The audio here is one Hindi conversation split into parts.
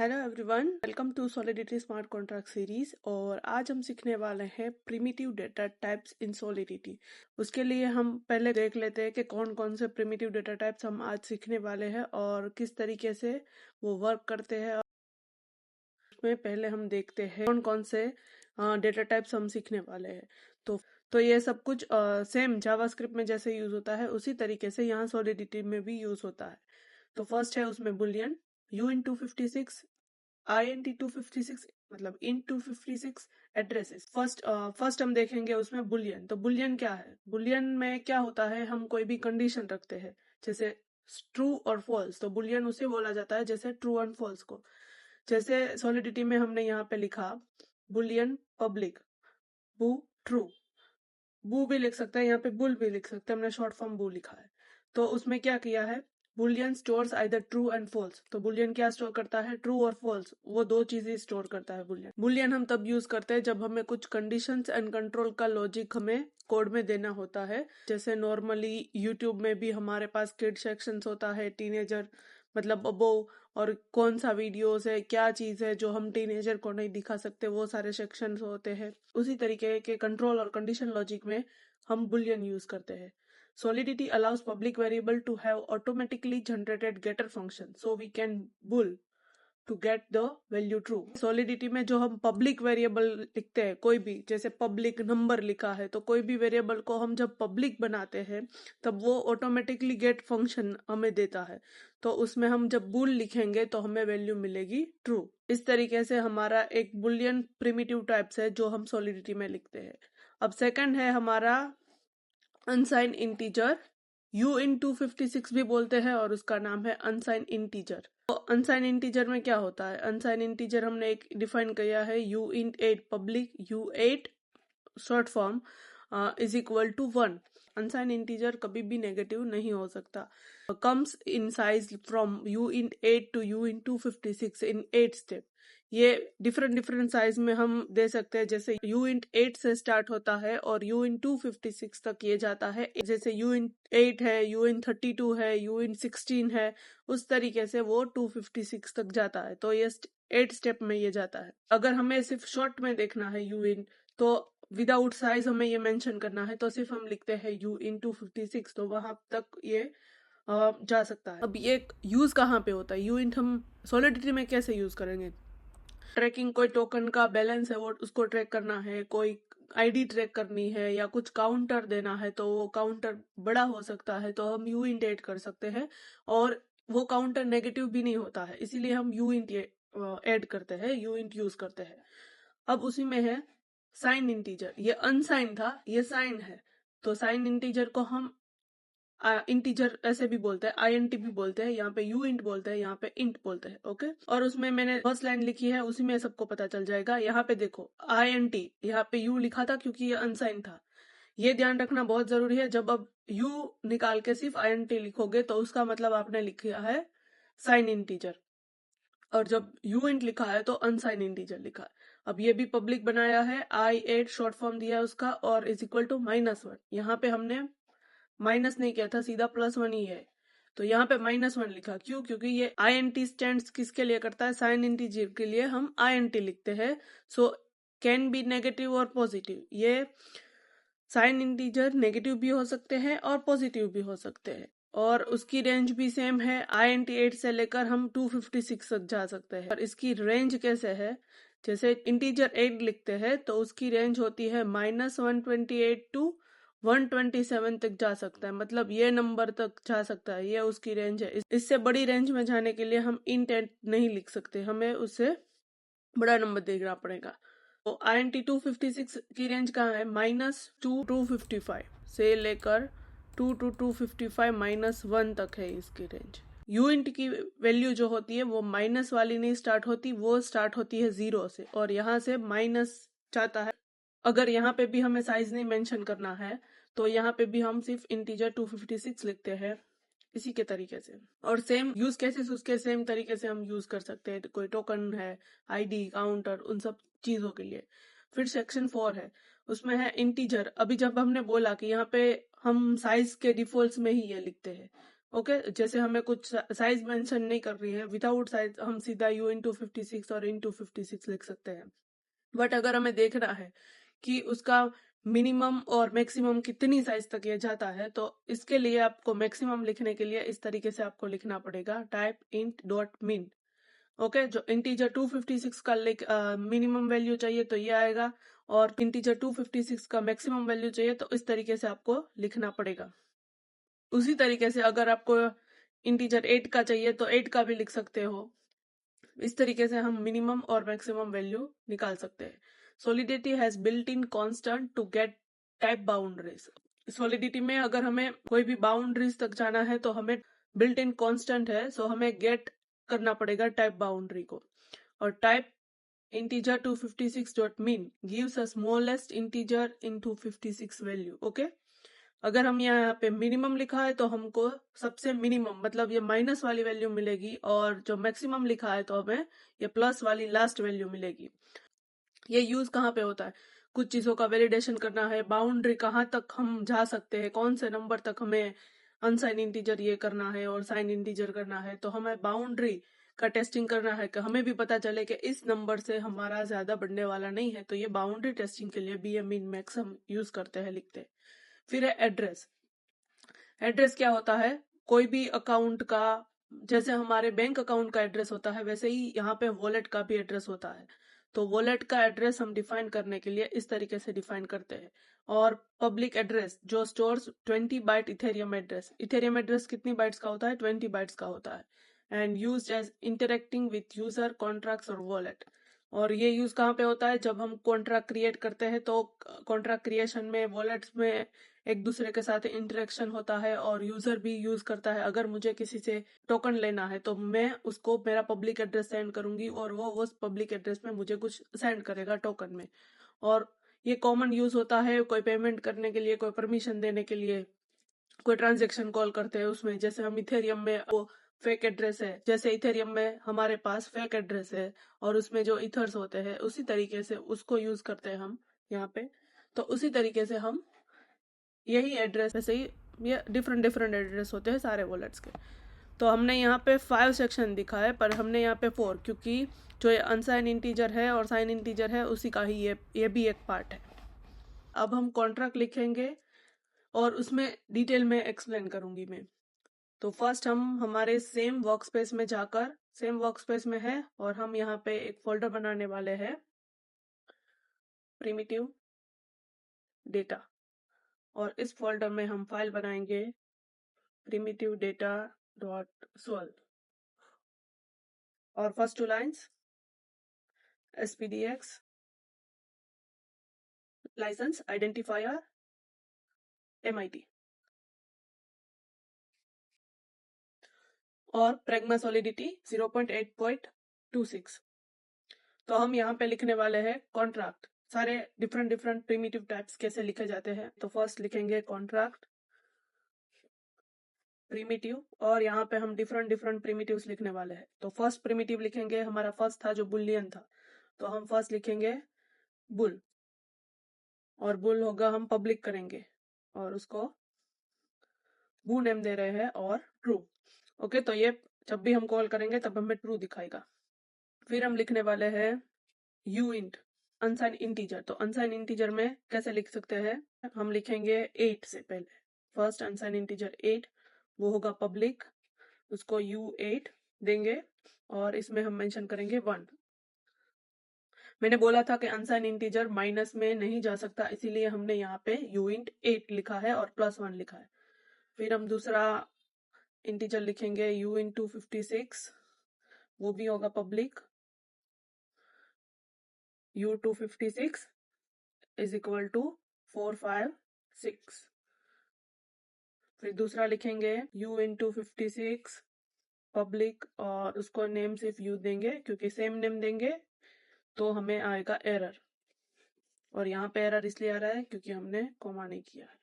Hello everyone, welcome to Solidity smart contract series. और आज हम सीखने वाले हैं primitive data types in Solidity. उसके लिए हम पहले देख लेते हैं कि कौन कौन से प्रिमिटिव डेटा टाइप्स हम आज सीखने वाले हैं और किस तरीके से वो वर्क करते हैं। उसमें पहले हम देखते हैं कौन कौन से डेटा टाइप्स हम सीखने वाले हैं। तो ये सब कुछ सेम जावास्क्रिप्ट में जैसे यूज होता है उसी तरीके से यहाँ सॉलिडिटी में भी यूज होता है। तो फर्स्ट है उसमें बुलियन UN256 INT256 मतलब int256 एड्रेसेस। फर्स्ट हम देखेंगे उसमें बुलियन। तो बुलियन क्या है? बुलियन में क्या होता है, हम कोई भी कंडीशन रखते हैं जैसे ट्रू और फॉल्स, तो बुलियन उसे बोला जाता है जैसे ट्रू एंड फॉल्स को। जैसे सॉलिडिटी में हमने यहाँ पे लिखा बुलियन पब्लिक बू ट्रू। बू भी लिख सकते हैं, यहाँ पे बुल भी लिख सकते हैं, हमने शॉर्ट फॉर्म बू लिखा है। तो उसमें क्या किया है, boolean stores either true and false. तो बुलियन क्या स्टोर करता है? ट्रू और फॉल्स, वो दो चीजें स्टोर करता है बुलियन। बुलियन हम तब यूज करते हैं जब हमें कुछ कंडीशंस एंड कंट्रोल का लॉजिक हमें कोड में देना होता है। जैसे नॉर्मली यूट्यूब में भी हमारे पास किड सेक्शंस होता है, टीनेजर मतलब अबोव, और कौन सा वीडियोस है, क्या चीज है जो हम टीनेजर को नहीं दिखा सकते, वो सारे सेक्शंस होते हैं। उसी तरीके के कंट्रोल और कंडीशन लॉजिक में हम बुलियन यूज करते हैं। Solidity allows public variable to have automatically generated getter function, so we can bull to get the value true. Solidity में जो हम पब्लिक वेरिएबल लिखते हैं, कोई भी, जैसे पब्लिक नंबर लिखा है, तो कोई भी वेरिएबल को हम जब पब्लिक बनाते हैं तब वो ऑटोमेटिकली गेट फंक्शन हमें देता है। तो उसमें हम जब बुल लिखेंगे तो हमें वैल्यू मिलेगी ट्रू। इस तरीके से हमारा एक बुलियन प्रिमिटिव टाइप्स है जो हम सॉलिडिटी में लिखते हैं। अब सेकंड है हमारा अनसाइन इंटीजर। UN256 भी बोलते हैं और उसका नाम है अनसाइन इंटीजर। तो अनसाइन इंटीजर में क्या होता है? अनसाइन इंटीजर हमने एक डिफाइन किया है uint8 public U8 short form is equal to 1। Unsigned integer कभी भी नेगेटिव नहीं हो सकता। Comes in size from uint8 to UN256 in 8 step. ये डिफरेंट साइज में हम दे सकते हैं। जैसे uint8 से स्टार्ट होता है और UN256 तक ये जाता है। जैसे uint8 है, UN32 है, UN16 है, उस तरीके से वो 256 तक जाता है। तो ये 8 स्टेप में ये जाता है। अगर हमें सिर्फ शॉर्ट में देखना है uint, तो विदाउट साइज हमें ये मेंशन करना है, तो सिर्फ हम लिखते हैं UN256, तो वहां तक ये जा सकता है। अब ये यूज कहाँ पे होता है? यूइंट हम सॉलिडिटी में कैसे यूज करेंगे? ट्रैकिंग, कोई टोकन का बैलेंस है वो उसको ट्रैक करना है, कोई आईडी ट्रैक करनी है, या कुछ काउंटर देना है तो वो काउंटर बड़ा हो सकता है, तो हम यूइंट ऐड कर सकते हैं। और वो काउंटर नेगेटिव भी नहीं होता है, इसीलिए हम यूइंट ऐड करते हैं, यूइंट यूज करते हैं। अब उसी में है साइन इंटीजर। ये अनसाइन था, ये साइन है। तो साइन इंटीजर को हम इंटीजर ऐसे भी बोलते हैं, INT भी बोलते हैं, यहाँ पे यू इंट बोलते हैं, यहाँ पे इंट बोलते हैं। ओके, और उसमें मैंने फर्स्ट लाइन लिखी है, उसी में सबको पता चल जाएगा। यहाँ पे देखो INT, यहाँ पे यू लिखा था क्योंकि ये अनसाइन था। ये ध्यान रखना बहुत जरूरी है। जब अब यू निकाल के सिर्फ INT लिखोगे तो उसका मतलब आपने लिखा है साइन इंटीजर, और जब यू इंट लिखा है तो अनसाइन इंटीजर लिखा है। अब ये भी पब्लिक बनाया है, I8 शॉर्ट फॉर्म दिया है उसका, और इज इक्वल टू -1। यहाँ पे हमने माइनस नहीं किया था, सीधा +1 ही है। तो यहाँ पे -1 लिखा, क्यों? क्योंकि ये INT स्टैंड किसके लिए करता है? साइन इंटीजर के लिए हम INT लिखते हैं। सो कैन बी नेगेटिव और पॉजिटिव। ये साइन इंटीजर नेगेटिव भी हो सकते हैं और पॉजिटिव भी हो सकते हैं, और उसकी रेंज भी सेम है। INT8 से लेकर हम 256 तक जा सकते हैं। और इसकी रेंज कैसे है? जैसे इंटीजर 8 लिखते हैं तो उसकी रेंज होती है -128 टू 127 तक जा सकता है, मतलब ये नंबर तक जा सकता है, ये उसकी रेंज है। इससे बड़ी रेंज में जाने के लिए हम int नहीं लिख सकते, हमें उससे बड़ा नंबर देखना पड़ेगा। तो INT256 की रेंज कहाँ है? -2 255 से लेकर 2 to 255 -1 तक है इसकी रेंज। यूइंट की वैल्यू जो होती है वो माइनस वाली नहीं स्टार्ट होती, वो स्टार्ट होती है 0 से, और यहाँ से माइनस जाता है। अगर यहाँ पे भी हमें साइज नहीं मेंशन करना है तो यहाँ पे भी हम सिर्फ इंटीजर 256 लिखते हैं, इसी के तरीके से। और सेम यूज केसेस उसके सेम तरीके से हम यूज कर सकते हैं। कोई टोकन है, आईडी, काउंटर, उन सब चीजों के लिए। फिर सेक्शन 4 है, उसमें है इंटीजर। अभी जब हमने बोला कि यहाँ पे हम साइज के डिफॉल्ट में ही ये लिखते हैं, ओके, जैसे हमें कुछ साइज मेंशन नहीं कर रही है, विदाउट साइज हम सीधा u इंटू 56 और इंटू 56 लिख सकते हैं। बट अगर हमें देखना है कि उसका मिनिमम और मैक्सिमम कितनी साइज तक ये जाता है, तो इसके लिए आपको मैक्सिमम लिखने के लिए इस तरीके से आपको लिखना पड़ेगा, टाइप इंट डॉट मिन। ओके, जो इंटीजर 256 का मिनिमम वैल्यू चाहिए तो ये आएगा, और इंटीजर 256 का मैक्सिमम वैल्यू चाहिए तो इस तरीके से आपको लिखना पड़ेगा। उसी तरीके से अगर आपको इंटीजर 8 का चाहिए तो 8 का भी लिख सकते हो। इस तरीके से हम मिनिमम और मैक्सिमम वैल्यू निकाल सकते हैं। Solidity has built in constant to get type boundaries. Solidity में अगर हमें कोई भी बाउंड्रीज तक जाना है तो हमें बिल्ट इन कांस्टेंट है, सो हमें गेट करना पड़ेगा टाइप बाउंड्री को। और type integer 256.min gives a smallest integer in 256 value. Okay, अगर हम यहाँ पे मिनिमम लिखा है तो हमको सबसे मिनिमम मतलब ये माइनस वाली वैल्यू मिलेगी, और जो मैक्सिमम लिखा है तो हमें ये प्लस वाली लास्ट वैल्यू मिलेगी। ये यूज कहाँ पे होता है? कुछ चीजों का वैलिडेशन करना है, बाउंड्री कहाँ तक हम जा सकते हैं, कौन से नंबर तक हमें अनसाइन इंटीजर ये करना है और साइन इंटीजर करना है, तो हमें बाउंड्री का टेस्टिंग करना है कि हमें भी पता चले कि इस नंबर से हमारा ज्यादा बढ़ने वाला नहीं है, तो ये बाउंड्री टेस्टिंग के लिए बी मिन मैक्स हम यूज करते हैं, लिखते हैं। फिर है एड्रेस। एड्रेस क्या होता है? कोई भी अकाउंट का, जैसे हमारे बैंक अकाउंट का एड्रेस होता है वैसे ही यहाँ पे वॉलेट का भी एड्रेस होता है। तो वॉलेट का एड्रेस हम डिफाइन करने के लिए इस तरीके से डिफाइन करते हैं। और पब्लिक एड्रेस जो stores 20 byte Ethereum address. Ethereum address कितनी बाइट्स का होता है? 20 बाइट्स का होता है। And use as interacting with user, contracts और वॉलेट। और ये यूज कहाँ पे होता है? जब हम कॉन्ट्रैक्ट क्रिएट करते हैं तो कॉन्ट्रैक्ट क्रिएशन में वॉलेट्स में एक दूसरे के साथ इंटरेक्शन होता है और यूजर भी यूज करता है। अगर मुझे किसी से टोकन लेना है तो मैं उसको मेरा पब्लिक एड्रेस सेंड करूंगी और वो उस पब्लिक एड्रेस में मुझे कुछ सेंड करेगा टोकन में। और ये कॉमन यूज होता है कोई पेमेंट करने के लिए, कोई परमिशन देने के लिए, कोई ट्रांजेक्शन कॉल करते हैं उसमें। जैसे हम इथेरियम में वो फेक एड्रेस है, जैसे इथेरियम में हमारे पास फेक एड्रेस है और उसमें जो इथर्स होते हैं उसी तरीके से उसको यूज करते हैं हम यहाँ पे। तो उसी तरीके से हम यही एड्रेस, वैसे ही ये डिफरेंट डिफरेंट एड्रेस होते हैं सारे वॉलेट्स के। तो हमने यहाँ पे 5 सेक्शन दिखा है, पर हमने यहाँ पे 4, क्योंकि जो ये अनसाइन इंटीजर है और साइन इंटीजर है उसी का ही ये भी एक पार्ट है। अब हम कॉन्ट्रैक्ट लिखेंगे और उसमें डिटेल में एक्सप्लेन करूंगी मैं। तो फर्स्ट हम हमारे सेम वर्कस्पेस में जाकर, सेम वर्कस्पेस में है और हम यहाँ पे एक फोल्डर बनाने वाले हैं, प्रिमिटिव डेटा। और इस फोल्डर में हम फाइल बनाएंगे primitive data dot sol। और first 2 lines spdx license identifier MIT और प्रेगमा सॉलिडिटी 0.8.26। तो हम यहाँ पे लिखने वाले हैं कॉन्ट्रैक्ट। सारे डिफरेंट डिफरेंट प्रिमिटिव टाइप्स कैसे लिखे जाते हैं, तो फर्स्ट लिखेंगे कॉन्ट्रैक्ट प्रिमिटिव, और यहाँ पे हम डिफरेंट डिफरेंट प्रिमिटिव्स लिखने वाले हैं। तो फर्स्ट प्रिमिटिव लिखेंगे, हमारा फर्स्ट था जो बुलियन था, तो हम फर्स्ट लिखेंगे बुल, और बुल होगा हम पब्लिक करेंगे और उसको बू नेम दे रहे हैं और ट्रू। ओके, तो ये जब भी हम कॉल करेंगे तब हमें ट्रू दिखाएगा। फिर हम लिखने वाले हैं यू इंट अनसाइन इंटीजर। तो अनसाइन इंटीजर में कैसे लिख सकते हैं? हम लिखेंगे 8 से पहले, फर्स्ट अनसाइन इंटीजर 8, वो होगा पब्लिक, उसको U8 देंगे और इसमें हम मेंशन करेंगे 1। मैंने बोला था कि अनसाइन इंटीजर माइनस में नहीं जा सकता, इसीलिए हमने यहाँ पे U8 लिखा है और +1 लिखा है। फिर हम दूसरा इंटीजर लिखेंगे U56, वो भी होगा public, U256 is equal to 456। फिर दूसरा लिखेंगे U56 पब्लिक और उसको नेम सिर्फ U देंगे, क्योंकि सेम नेम देंगे तो हमें आएगा एरर। और यहाँ पे एरर इसलिए आ रहा है क्योंकि हमने कॉमा नहीं किया है।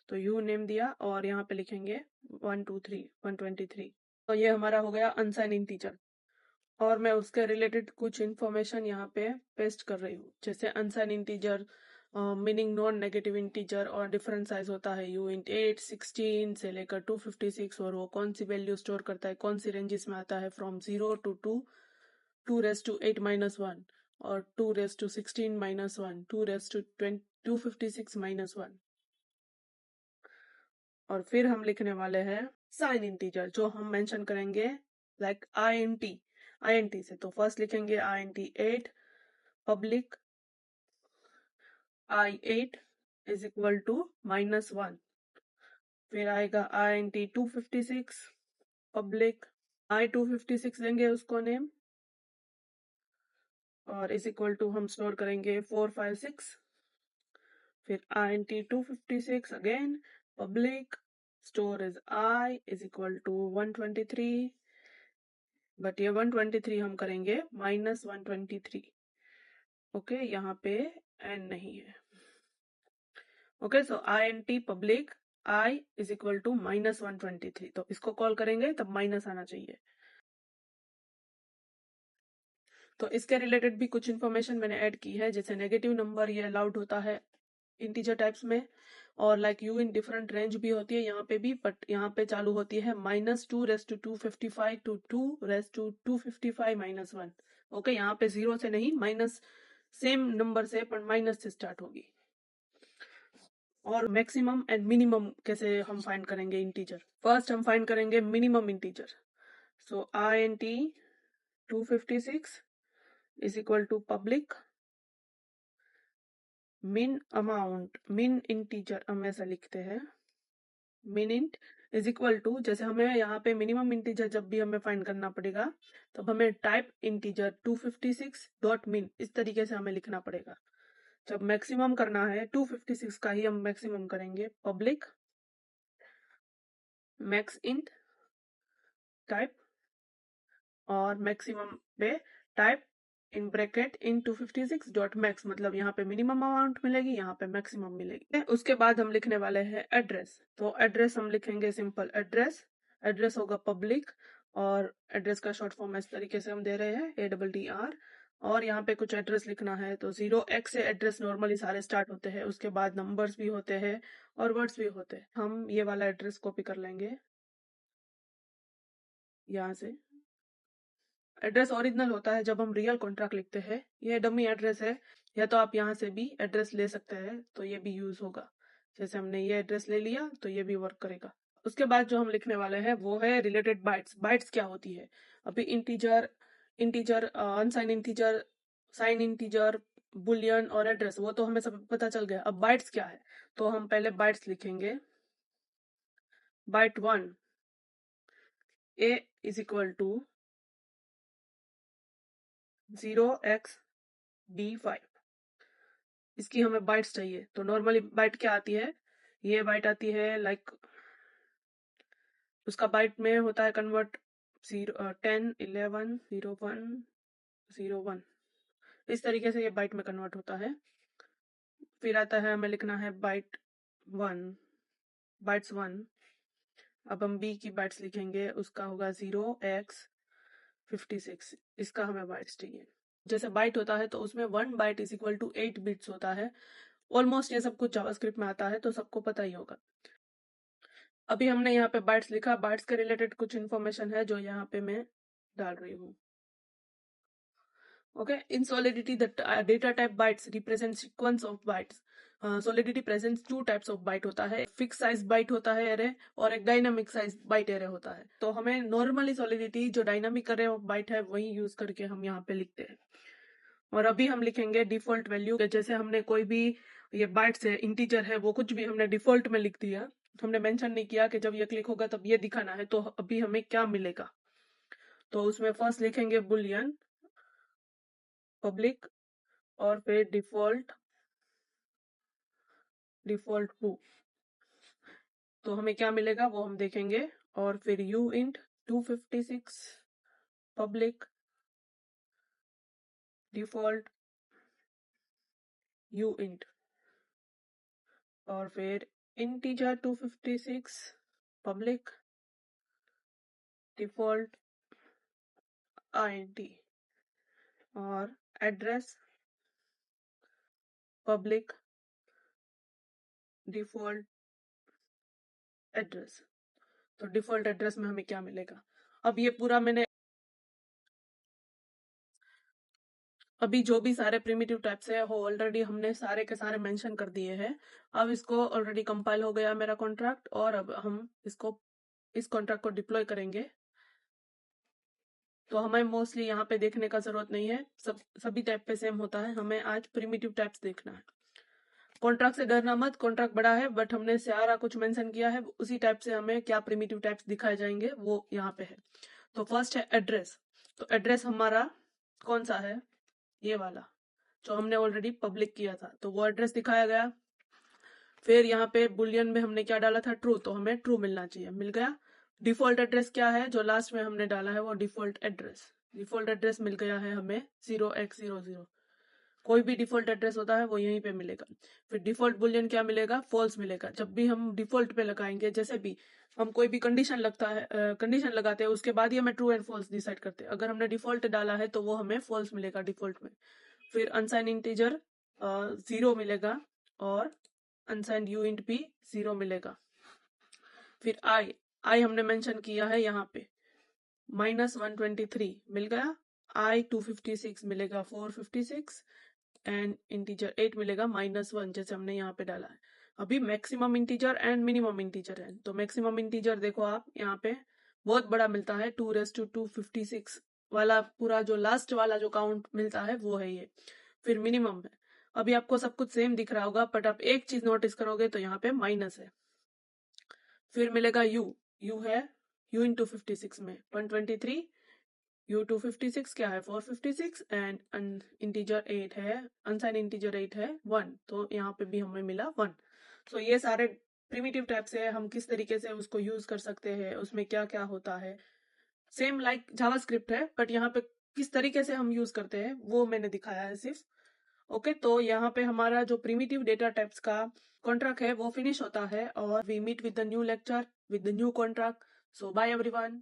तो U नेम दिया और यहाँ पे लिखेंगे 123 तो ये हमारा हो गया अनसाइन इंटीजर। और मैं उसके रिलेटेड कुछ इन्फॉर्मेशन यहाँ पे पेस्ट कर रही हूँ, जैसे अनसाइन integer meaning non negative integer और डिफरेंट साइज होता है यू इंट 8, 16 से लेकर 256, और वो कौन सी वैल्यू स्टोर करता है, कौन सी रेंजेस में आता है, from 0 to 2, 2 raise to 8 minus 1, और 2 raise to 16 minus 1, 2 raise to 256 minus 1। और फिर हम लिखने वाले हैं साइन इंटीजर, जो हम मेंशन करेंगे लाइक आई एन टी से। तो फर्स्ट लिखेंगे I N T 8 public I8 is equal to -1। फिर आएगा INT 256 पब्लिक I256 देंगे उसको नेम, और इज इक्वल टू हम स्टोर करेंगे 456। फिर INT 256 again public store is I is equal to 123, but ये 123 हम करेंगे -123। ओके, यहाँ पे n नहीं है। Okay, so INT public I is equal to -123, तो इसको कॉल करेंगे तब माइनस आना चाहिए। तो इसके रिलेटेड भी कुछ इन्फॉर्मेशन मैंने ऐड की है, जैसे नेगेटिव नंबर ये अलाउड होता है इंटीजर टाइप्स में, और like you in different range भी होती है यहाँ पे भी, बट यहाँ पे चालू होती है -2 raise to 255 to 2 raise to 255 -1। Okay, यहाँ पे 0 से नहीं, माइनस सेम नंबर से पर माइनस से स्टार्ट होगी। और मैक्सिमम एंड मिनिमम कैसे हम फाइंड करेंगे इंटीजर, फर्स्ट हम फाइंड करेंगे minimum integer. So INT 256 is equal to public min integer हम ऐसा लिखते हैं, मिन इंट इज इक्वल टू, जैसे हमें यहाँ पे मिनिमम इंटीजर जब भी हमें फाइंड करना पड़ेगा तब हमें टाइप इंटीजर 256 डॉट मिन इस तरीके से हमें लिखना पड़ेगा। जब मैक्सिमम करना है 256 का ही हम मैक्सिमम करेंगे, पब्लिक मैक्स इंट टाइप, और मैक्सिमम पे type in bracket in 256 dot max, मतलब यहाँ पे मिनिमम अमाउंट मिलेगी, यहाँ पे मैक्सिमम मिलेगी। उसके बाद हम लिखने वाले हैं एड्रेस। तो एड्रेस हम लिखेंगे सिंपल एड्रेस, एड्रेस होगा पब्लिक, और एड्रेस का शॉर्ट फॉर्म इस तरीके से हम दे रहे हैं ADDR। और यहाँ पे कुछ एड्रेस लिखना है, तो 0x से एड्रेस नॉर्मली सारे स्टार्ट होते हैं, उसके बाद नंबर्स भी होते हैं और वर्ड्स भी होते हैं। हम ये वाला एड्रेस कॉपी कर लेंगे यहाँ से। एड्रेस ओरिजिनल होता है जब हम रियल कॉन्ट्रैक्ट लिखते हैं, ये डमी एड्रेस है, या तो आप यहाँ से भी एड्रेस ले सकते हैं, तो ये भी यूज होगा। जैसे हमने ये एड्रेस ले लिया तो ये भी वर्क करेगा। उसके बाद जो हम लिखने वाले हैं वो है रिलेटेड बाइट्स। बाइट्स क्या होती है, अभी integer, unsigned integer, signed integer, boolean और एड्रेस वो तो हमें सब पता चल गया। अब बाइट्स क्या है, तो हम पहले बाइट्स लिखेंगे। Byte 1 A is equal to 0xb5, इसकी हमें बाइट्स चाहिए। तो नॉर्मली बाइट क्या आती है, ये बाइट आती है लाइक उसका बाइट में होता है कन्वर्ट 10 11 01 01, इस तरीके से ये बाइट में कन्वर्ट होता है। फिर आता है हमें लिखना है बाइट 1, बाइट्स 1। अब हम बी की बाइट्स लिखेंगे, उसका होगा 0x56, इसका हमें बाइट्स चाहिए। जैसे बाइट होता है तो उसमें 1 byte is equal to 8 bits होता है। ऑलमोस्ट ये सब कुछ जावास्क्रिप्ट में आता है तो सबको पता ही होगा। अभी हमने यहाँ पे बाइट्स लिखा, बाइट्स के रिलेटेड कुछ इन्फॉर्मेशन है जो यहाँ पे मैं डाल रही हूँ। Okay, in Solidity the data type bytes represent sequence of bytes. Solidity presents two types of byte होता है, फिक्स साइज बाइट होता है एरे, और एक डायनामिक साइज बाइट एरे होता है। तो हमें नॉर्मली Solidity जो डायनामिक एरे ऑफ बाइट है वही यूज करके हम यहाँ पे लिखते हैं। और अभी हम लिखेंगे डिफॉल्ट वैल्यू, जैसे हमने कोई भी ये बाइट्स है, इंटीजर है, वो कुछ भी हमने डिफॉल्ट में लिख दिया, हमने मेंशन नहीं किया कि जब ये क्लिक होगा तब ये दिखाना है, तो अभी हमें क्या मिलेगा। तो उसमें फर्स्ट लिखेंगे बुलियन पब्लिक, और फिर डिफॉल्ट टू, तो हमें क्या मिलेगा वो हम देखेंगे। और फिर you int 256 public default you int, और फिर इंटीजर 256 पब्लिक डिफॉल्ट INT, और एड्रेस पब्लिक डिफॉल्ट एड्रेस। तो डिफॉल्ट एड्रेस में हमें क्या मिलेगा? अब ये पूरा मैंने अभी जो भी सारे प्रिमिटिव टाइप्स है वो ऑलरेडी हमने सारे के सारे मेंशन कर दिए हैं। अब इसको ऑलरेडी कंपाइल हो गया मेरा कॉन्ट्रैक्ट, और अब हम इस कॉन्ट्रैक्ट को डिप्लॉय करेंगे। तो हमें मोस्टली यहाँ पे देखने का जरूरत नहीं है, सभी टाइप पे सेम होता है। हमें आज प्रिमिटिव टाइप्स देखना है। कॉन्ट्रैक्ट से डरना मत, कॉन्ट्रैक्ट बड़ा है बट हमने सारा कुछ मेंशन किया है, उसी टाइप से हमें क्या प्रिमिटिव टाइप्स दिखाए जाएंगे वो यहाँ पे है। तो फर्स्ट है एड्रेस। तो एड्रेस हमारा कौन सा है? ये वाला जो हमने ऑलरेडी पब्लिक किया था, तो वो एड्रेस दिखाया गया। फिर यहाँ पे बुलियन में हमने क्या डाला था? ट्रू, तो हमें ट्रू मिलना चाहिए, मिल गया। डिफॉल्ट एड्रेस क्या है जो लास्ट में हमने डाला है? वो डिफॉल्ट एड्रेस मिल गया है हमें 0x00। कोई भी डिफॉल्ट एड्रेस होता है वो यहीं पे मिलेगा। फिर डिफॉल्ट बुलियन क्या मिलेगा? फॉल्स मिलेगा। जब भी हम डिफॉल्ट पे लगाएंगे, जैसे भी हम कोई भी कंडीशन कंडीशन लगाते हैं उसके बाद ही हमें ट्रू एंड फॉल्स डिसाइड करते हैं। अगर हमने डिफॉल्ट डाला है तो वो हमें फॉल्स मिलेगा डिफॉल्ट में। फिर अनसाइन इंटीजर 0 मिलेगा, और अनसाइंड यू इंट भी 0 मिलेगा। फिर आई हमने मेंशन किया है यहाँ पे -123 मिल गया। I256 मिलेगा 456, एंड इंटीजर 8 मिलेगा -1, जैसे हमने यहाँ पे डाला है। अभी maximum integer and minimum integer है, तो मैक्सिमम इंटीजर देखो आप यहाँ पे बहुत बड़ा मिलता है, 2^256 वाला पूरा जो लास्ट वाला जो काउंट मिलता है वो है ये। फिर मिनिमम है, अभी आपको सब कुछ सेम दिख रहा होगा बट आप एक चीज नोटिस करोगे तो यहाँ पे माइनस है। फिर मिलेगा यू है u इंटू 56 में 123, u256 क्या है? 456, एंड इंटीजर 8 है, अनसाइन इंटीजर 8 है 1, तो यहाँ पे भी हमें मिला 1। तो ये सारे प्रिमिटिव टाइप से हम किस तरीके से उसको यूज कर सकते हैं, उसमें क्या क्या होता है, सेम लाइक जावास्क्रिप्ट है बट यहाँ पे किस तरीके से हम यूज करते हैं वो मैंने दिखाया है सिर्फ। ओके, तो यहाँ पे हमारा जो प्रिमिटिव डेटा टाइप्स का कॉन्ट्रैक्ट है वो फिनिश होता है, और we meet with the new lecture with the new contract. So bye everyone.